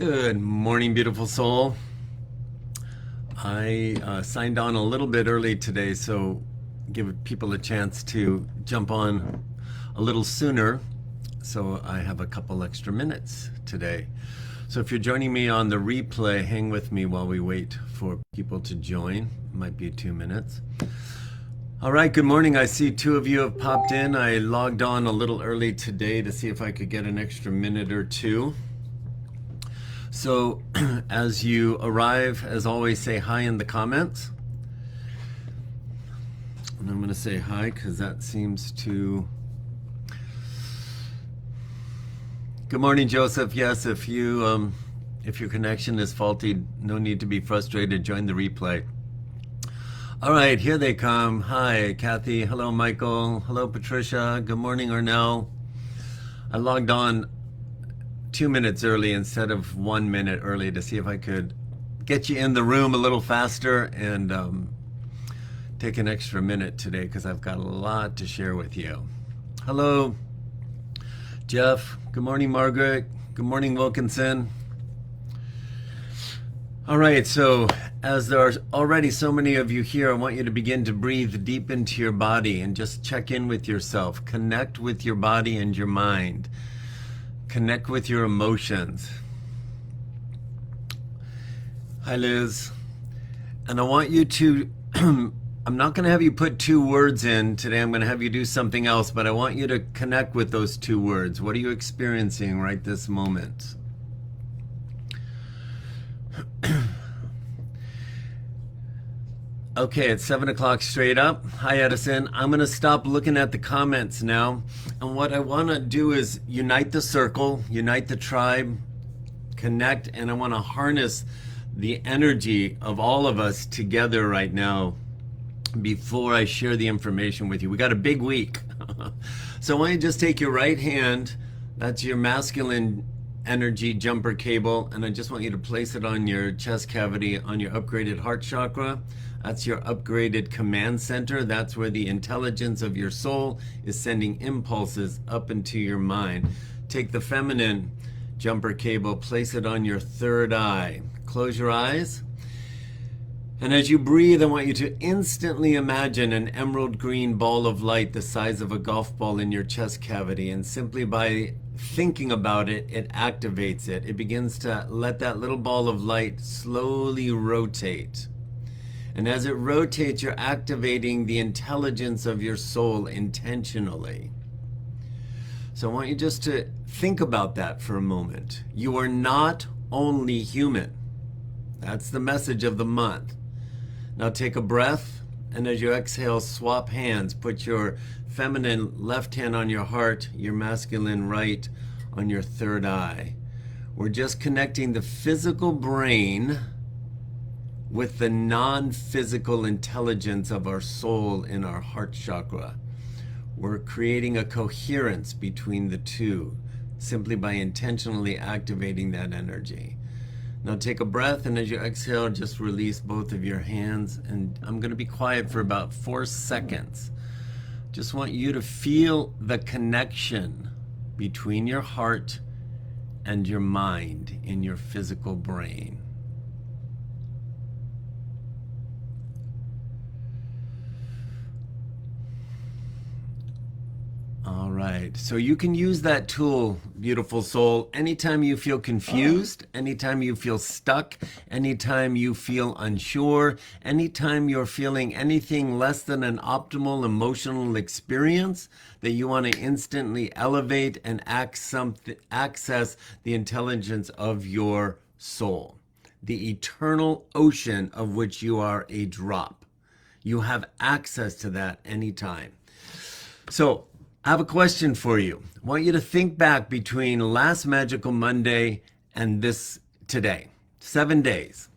Good morning, beautiful soul. I signed on a little bit early today, so give people a chance to jump on a little sooner. So I have a couple extra minutes today. So if you're joining me on the replay, hang with me while we wait for people to join. Might be 2 minutes. All right, good morning. I see 2 of you have popped in. I logged on a little early today to see if I could get an extra minute or 2. So as you arrive, as always, say hi in the comments. And I'm going to say hi because that seems to... Good morning, Joseph. Yes, if your connection is faulty, no need to be frustrated. Join the replay. All right, here they come. Hi, Kathy. Hello, Michael. Hello, Patricia. Good morning, Arnell. I logged on 2 minutes early instead of 1 minute early to see if I could get you in the room a little faster and take an extra minute today because I've got a lot to share with you. Hello, Jeff. Good morning, Margaret. Good morning, Wilkinson. All right, so as there are already so many of you here, I want you to begin to breathe deep into your body and just check in with yourself. Connect with your body and your mind. Connect with your emotions. Hi, Liz. And I want you to, I'm not going to have you put 2 words in today. I'm going to have you do something else, but I want you to connect with those 2 words. What are you experiencing right this moment? Okay, it's 7 o'clock straight up. Hi, Edison. I'm going to stop looking at the comments now. And what I want to do is unite the circle, unite the tribe, connect, and I want to harness the energy of all of us together right now before I share the information with you. We got a big week. So I want you to just take your right hand, that's your masculine energy jumper cable, and I just want you to place it on your chest cavity, on your upgraded heart chakra. That's your upgraded command center. That's where the intelligence of your soul is sending impulses up into your mind. Take the feminine jumper cable, place it on your third eye. Close your eyes. And as you breathe, I want you to instantly imagine an emerald green ball of light the size of a golf ball in your chest cavity. And simply by thinking about it, it activates it. It begins to let that little ball of light slowly rotate. And as it rotates, you're activating the intelligence of your soul intentionally. So I want you just to think about that for a moment. You are not only human. That's the message of the month. Now take a breath, and as you exhale, swap hands. Put your feminine left hand on your heart, your masculine right on your third eye. We're just connecting the physical brain with the non-physical intelligence of our soul in our heart chakra. We're creating a coherence between the two simply by intentionally activating that energy. Now take a breath, and as you exhale, just release both of your hands, and I'm going to be quiet for about 4 seconds. Just want you to feel the connection between your heart and your mind in your physical brain. All right, so you can use that tool, beautiful soul, anytime you feel confused, anytime you feel stuck, anytime you feel unsure, anytime you're feeling anything less than an optimal emotional experience that you want to instantly elevate and access the intelligence of your soul, the eternal ocean of which you are a drop. You have access to that anytime. So, I have a question for you. I want you to think back between last Magical Monday and this today. 7 days.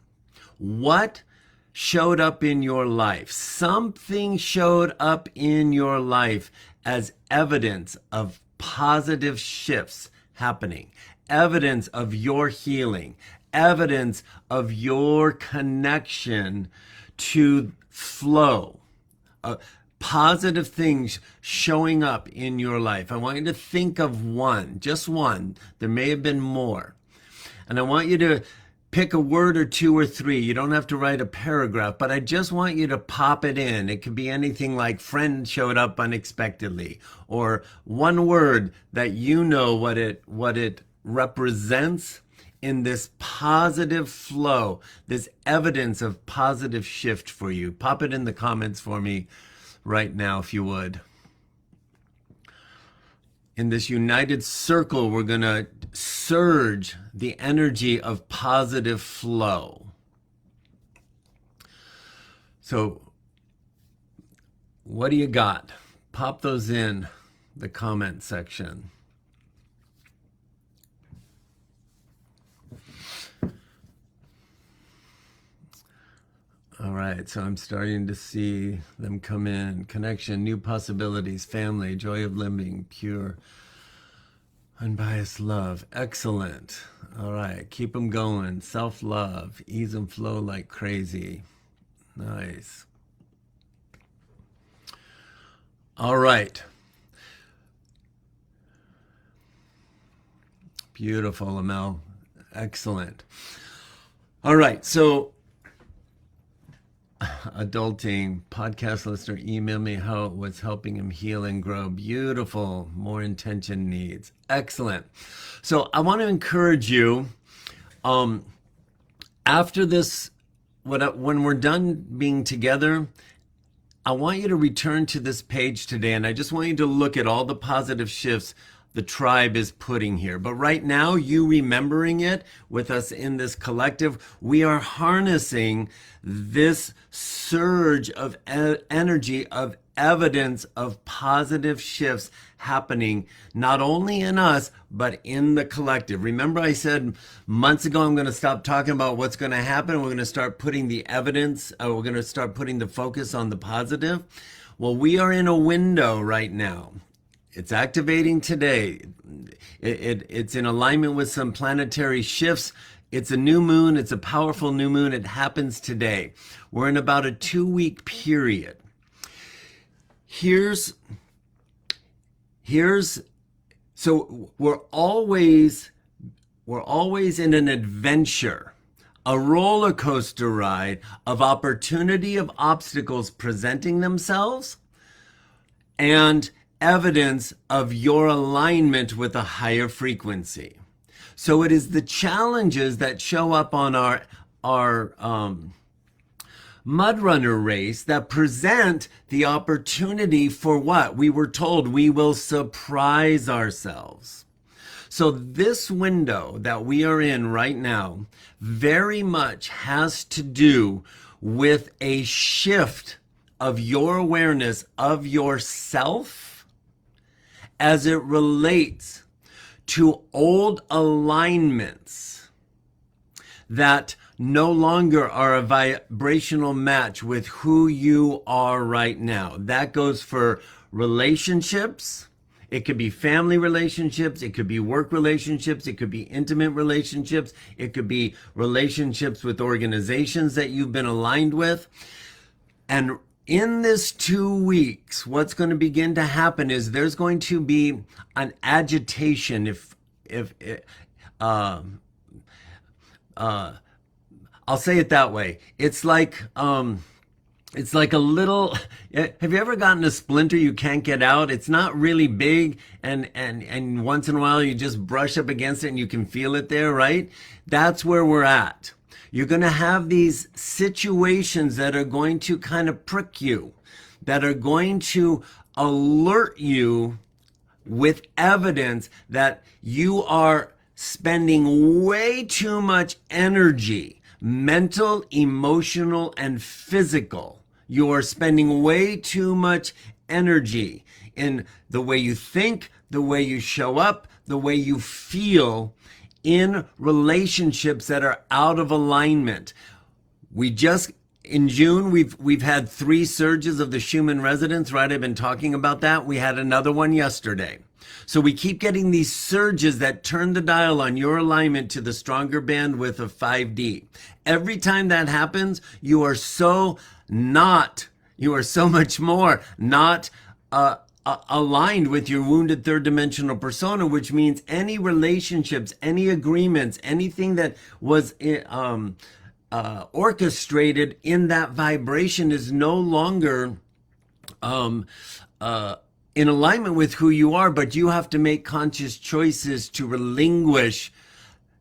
What showed up in your life? Something showed up in your life as evidence of positive shifts happening, evidence of your healing, evidence of your connection to flow. Positive things showing up in your life. I want you to think of one, just one. There may have been more. And I want you to pick a word or two or three. You don't have to write a paragraph, but I just want you to pop it in. It could be anything like friend showed up unexpectedly, or one word that you know what it represents in this positive flow, this evidence of positive shift for you. Pop it in the comments for me right now, if you would. In this united circle, we're going to surge the energy of positive flow. So, what do you got? Pop those in the comment section. All right, so I'm starting to see them come in. Connection, new possibilities, family, joy of living, pure, unbiased love. Excellent. All right, keep them going. Self-love, ease and flow like crazy. Nice. All right. Beautiful, Amel. Excellent. All right, so adulting podcast listener email me how it was helping him heal and grow. Beautiful. More intention needs. Excellent. So I want to encourage you, after this, when we're done being together, I want you to return to this page today, and I just want you to look at all the positive shifts the tribe is putting here. But right now, you remembering it with us in this collective, we are harnessing this surge of energy, of evidence of positive shifts happening, not only in us, but in the collective. Remember I said months ago, I'm going to stop talking about what's going to happen. We're going to start putting the evidence, we're going to start putting the focus on the positive. Well, we are in a window right now. It's activating today. It's in alignment with some planetary shifts. It's a new moon. It's a powerful new moon. It happens today. We're in about a 2-week period. So we're always in an adventure, a roller coaster ride of opportunity, of obstacles presenting themselves, and evidence of your alignment with a higher frequency. So it is the challenges that show up on our Mud Runner race that present the opportunity for what? We were told we will surprise ourselves. So this window that we are in right now very much has to do with a shift of your awareness of yourself as it relates to old alignments that no longer are a vibrational match with who you are right now. That goes for relationships. It could be family relationships. It could be work relationships. It could be intimate relationships. It could be relationships with organizations that you've been aligned with. And in this 2 weeks, what's going to begin to happen is there's going to be an agitation. I'll say it that way. It's like a little. Have you ever gotten a splinter you can't get out? It's not really big, and once in a while you just brush up against it and you can feel it there, right? That's where we're at. You're going to have these situations that are going to kind of prick you, that are going to alert you with evidence that you are spending way too much energy, mental, emotional, and physical. You are spending way too much energy in the way you think, the way you show up, the way you feel in relationships that are out of alignment. In June, we've had 3 surges of the Schumann resonance, right? I've been talking about that. We had another one yesterday. So we keep getting these surges that turn the dial on your alignment to the stronger bandwidth of 5D. Every time that happens, you are so much more not aligned with your wounded third dimensional persona, which means any relationships, any agreements, anything that was orchestrated in that vibration is no longer in alignment with who you are, but you have to make conscious choices to relinquish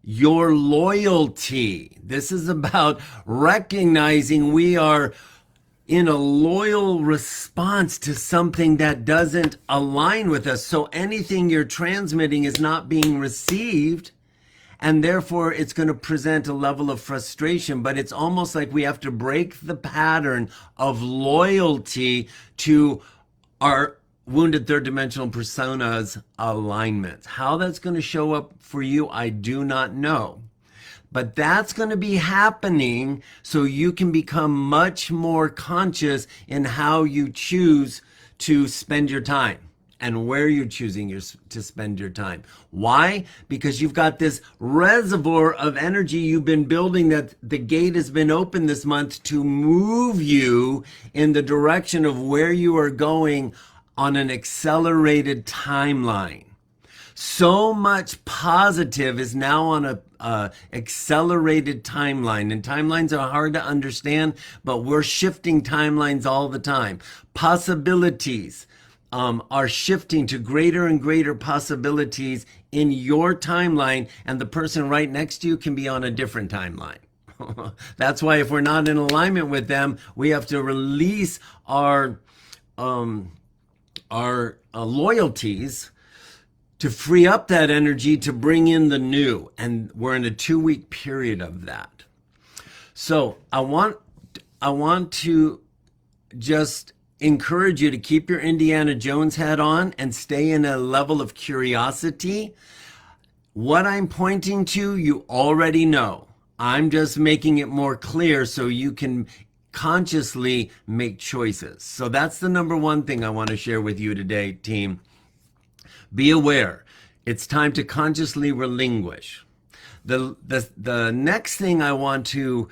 your loyalty. This is about recognizing we are in a loyal response to something that doesn't align with us. So anything you're transmitting is not being received, and therefore it's going to present a level of frustration. But it's almost like we have to break the pattern of loyalty to our wounded third dimensional persona's alignment. How that's going to show up for you, I do not know. But that's going to be happening so you can become much more conscious in how you choose to spend your time and where you're choosing to spend your time. Why? Because you've got this reservoir of energy you've been building, that the gate has been open this month to move you in the direction of where you are going on an accelerated timeline. So much positive is now on a accelerated timeline, and timelines are hard to understand, but we're shifting timelines all the time. Possibilities are shifting to greater and greater possibilities in your timeline, and the person right next to you can be on a different timeline. That's why if we're not in alignment with them, we have to release our loyalties to free up that energy to bring in the new. And we're in a 2-week period of that. So I want to just encourage you to keep your Indiana Jones hat on and stay in a level of curiosity. What I'm pointing to, you already know. I'm just making it more clear so you can consciously make choices. So that's the number one thing I want to share with you today, team. Be aware. It's time to consciously relinquish. The next thing I want to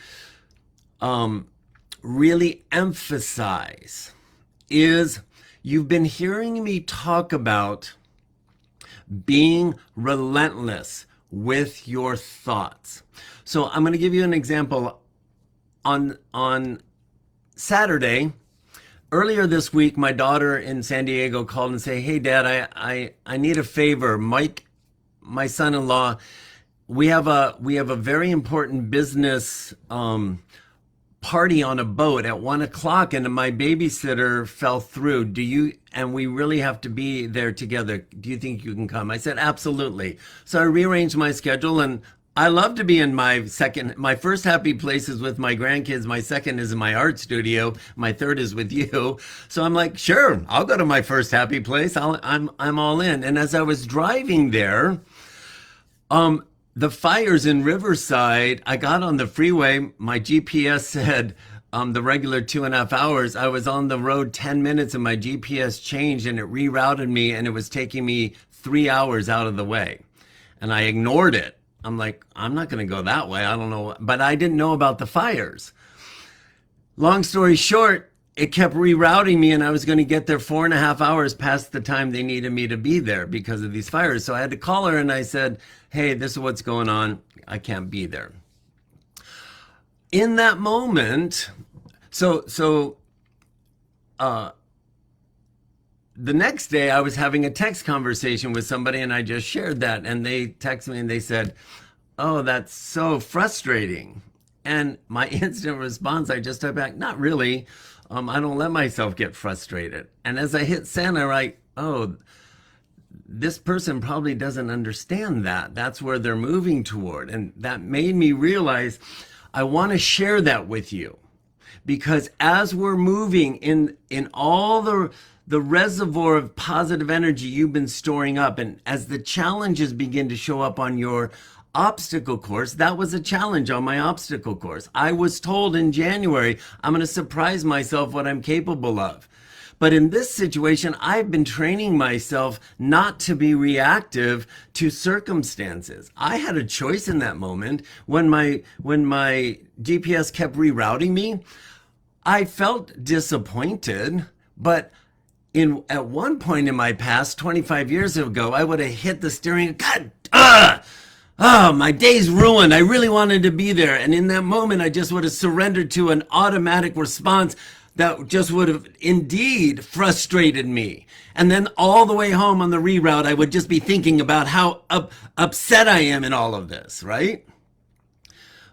really emphasize is you've been hearing me talk about being relentless with your thoughts. So I'm going to give you an example. On Saturday, earlier this week, my daughter in San Diego called and said, "Hey, Dad, I need a favor. Mike, my son-in-law, we have a very important business party on a boat at 1:00, and my babysitter fell through. And we really have to be there together. Do you think you can come?" I said, "Absolutely." So I rearranged my schedule, and I love to be in my first happy place is with my grandkids. My second is in my art studio. My third is with you. So I'm like, sure, I'll go to my first happy place. I'm all in. And as I was driving there, the fires in Riverside, I got on the freeway. My GPS said the regular 2.5 hours. I was on the road 10 minutes and my GPS changed and it rerouted me, and it was taking me 3 hours out of the way. And I ignored it. I'm like, I'm not going to go that way. I don't know. But I didn't know about the fires. Long story short, it kept rerouting me, and I was going to get there 4.5 hours past the time they needed me to be there because of these fires. So I had to call her and I said, "Hey, this is what's going on. I can't be there." In that moment, the next day I was having a text conversation with somebody, and I just shared that, and they texted me and they said, "Oh, that's so frustrating." And my instant response, I just typed back, "Not really. I don't let myself get frustrated." And as I hit send, I'm like, oh, this person probably doesn't understand that. That's where they're moving toward. And that made me realize I want to share that with you, because as we're moving in all the reservoir of positive energy you've been storing up, and as the challenges begin to show up on your obstacle course, that was a challenge on my obstacle course. I was told in January, I'm going to surprise myself what I'm capable of. But in this situation, I've been training myself not to be reactive to circumstances. I had a choice in that moment. When my GPS kept rerouting me, I felt disappointed, but at one point in my past, 25 years ago, I would have hit the steering. God, my day's ruined. I really wanted to be there. And in that moment, I just would have surrendered to an automatic response that just would have indeed frustrated me. And then all the way home on the reroute, I would just be thinking about how upset I am in all of this, right?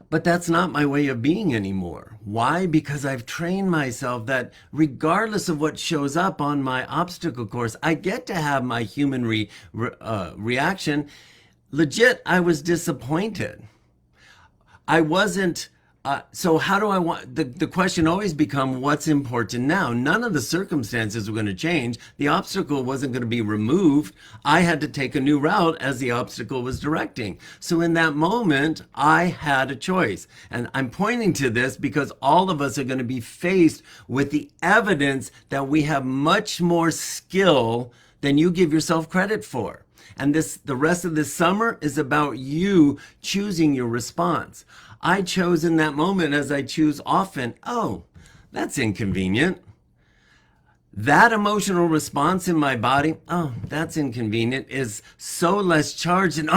But that's not my way of being anymore. Why? Because I've trained myself that regardless of what shows up on my obstacle course, I get to have my human reaction. Legit, I was disappointed. I wasn't. So how do I want, the question always become, what's important now? None of the circumstances were going to change. The obstacle wasn't going to be removed. I had to take a new route as the obstacle was directing. So in that moment, I had a choice. And I'm pointing to this because all of us are going to be faced with the evidence that we have much more skill than you give yourself credit for. And the rest of this summer is about you choosing your response. I chose in that moment, as I choose often, oh, that's inconvenient. That emotional response in my body, oh, that's inconvenient, is so less charged and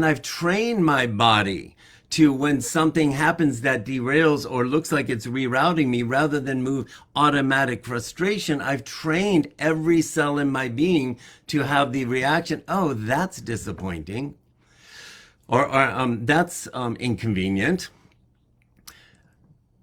I've trained my body to, when something happens that derails or looks like it's rerouting me, rather than move automatic frustration, I've trained every cell in my being to have the reaction, oh, that's disappointing. Or that's inconvenient.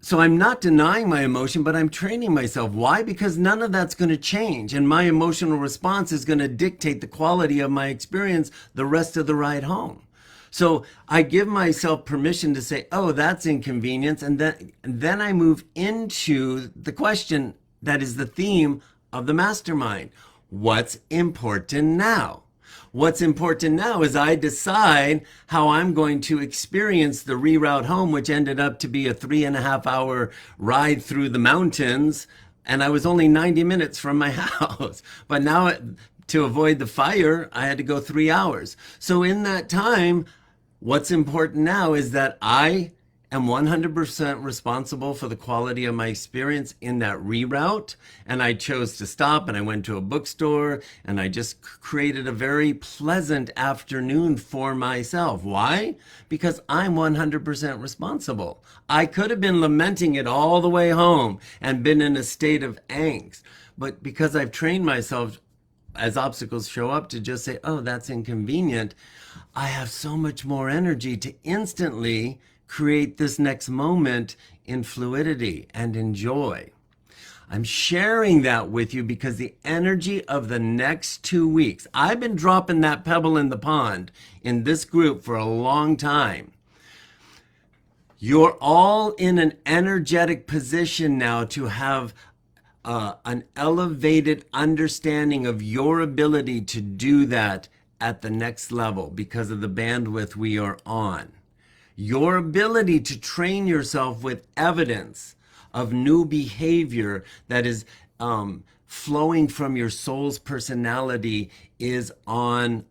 So I'm not denying my emotion, but I'm training myself. Why? Because none of that's going to change. And my emotional response is going to dictate the quality of my experience the rest of the ride home. So I give myself permission to say, oh, that's inconvenience. And then I move into the question that is the theme of the mastermind. What's important now? What's important now is I decide how I'm going to experience the reroute home, which ended up to be a 3.5-hour ride through the mountains. And I was only 90 minutes from my house. But now, to avoid the fire, I had to go 3 hours. So in that time, what's important now is that I am 100% responsible for the quality of my experience in that reroute. And I chose to stop, and I went to a bookstore, and I just created a very pleasant afternoon for myself. Why? Because I'm 100% responsible. I could have been lamenting it all the way home and been in a state of angst. But because I've trained myself, as obstacles show up, to just say, oh, that's inconvenient, I have so much more energy to instantly create this next moment in fluidity and in joy. I'm sharing that with you because the energy of the next 2 weeks, I've been dropping that pebble in the pond in this group for a long time. You're all in an energetic position now to have an elevated understanding of your ability to do that at the next level because of the bandwidth we are on. Your ability to train yourself with evidence of new behavior that is flowing from your soul's personality is on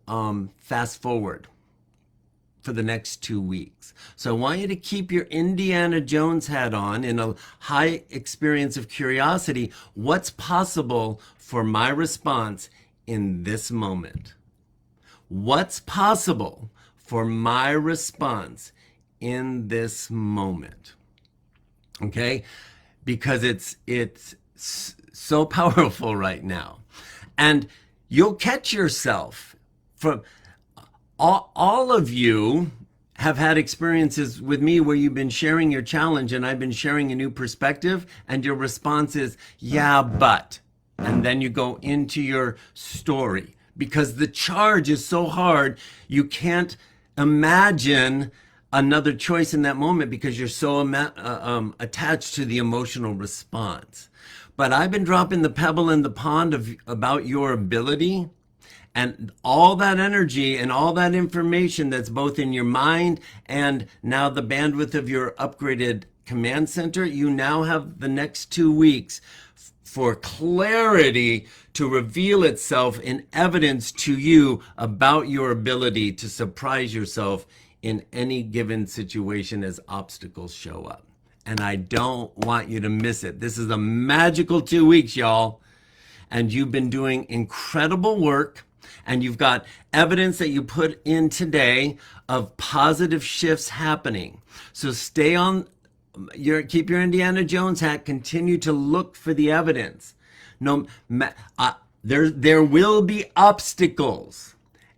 fast forward for the next 2 weeks. So I want you to keep your Indiana Jones hat on in a high experience of curiosity. What's possible for my response in this moment? What's possible for my response in this moment? Okay? Because it's so powerful right now. And you'll catch yourself from all of you have had experiences with me where you've been sharing your challenge and I've been sharing a new perspective, and your response is, yeah, but. And then you go into your story because the charge is so hard, you can't imagine another choice in that moment because you're so attached to the emotional response. But I've been dropping the pebble in the pond about your ability, and all that energy and all that information that's both in your mind and now the bandwidth of your upgraded command center. You now have the next 2 weeks for clarity to reveal itself in evidence to you about your ability to surprise yourself in any given situation as obstacles show up. And I don't want you to miss it. This is a magical 2 weeks, y'all. and you've been doing incredible work, and you've got evidence that you put in today of positive shifts happening. So stay on keep your Indiana Jones hat, continue to look for the evidence. There will be obstacles,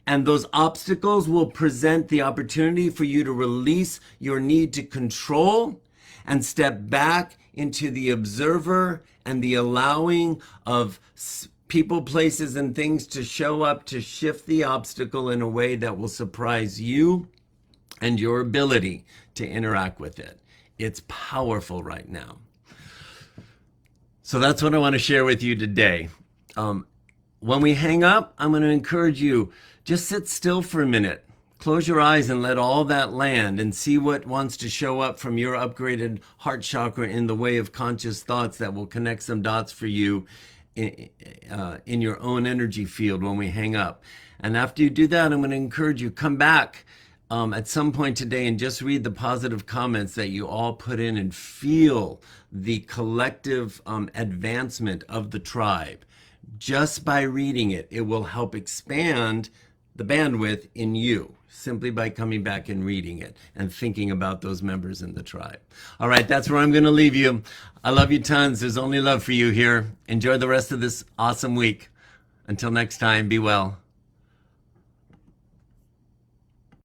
and those obstacles will present the opportunity for you to release your need to control and step back into the observer and the allowing of people, places, and things to show up to shift the obstacle in a way that will surprise you and your ability to interact with it. It's powerful right now. So that's what I want to share with you today. When we hang up, I'm going to encourage you, just sit still for a minute. Close your eyes and let all that land and see what wants to show up from your upgraded heart chakra in the way of conscious thoughts that will connect some dots for you in your own energy field when we hang up. And after you do that, I'm going to encourage you, come back at some point today and just read the positive comments that you all put in and feel the collective advancement of the tribe. Just by reading it, it will help expand the bandwidth in you, simply by coming back and reading it and thinking about those members in the tribe. All right, that's where I'm going to leave you. I love you tons. There's only love for you here. Enjoy the rest of this awesome week. Until next time, be well.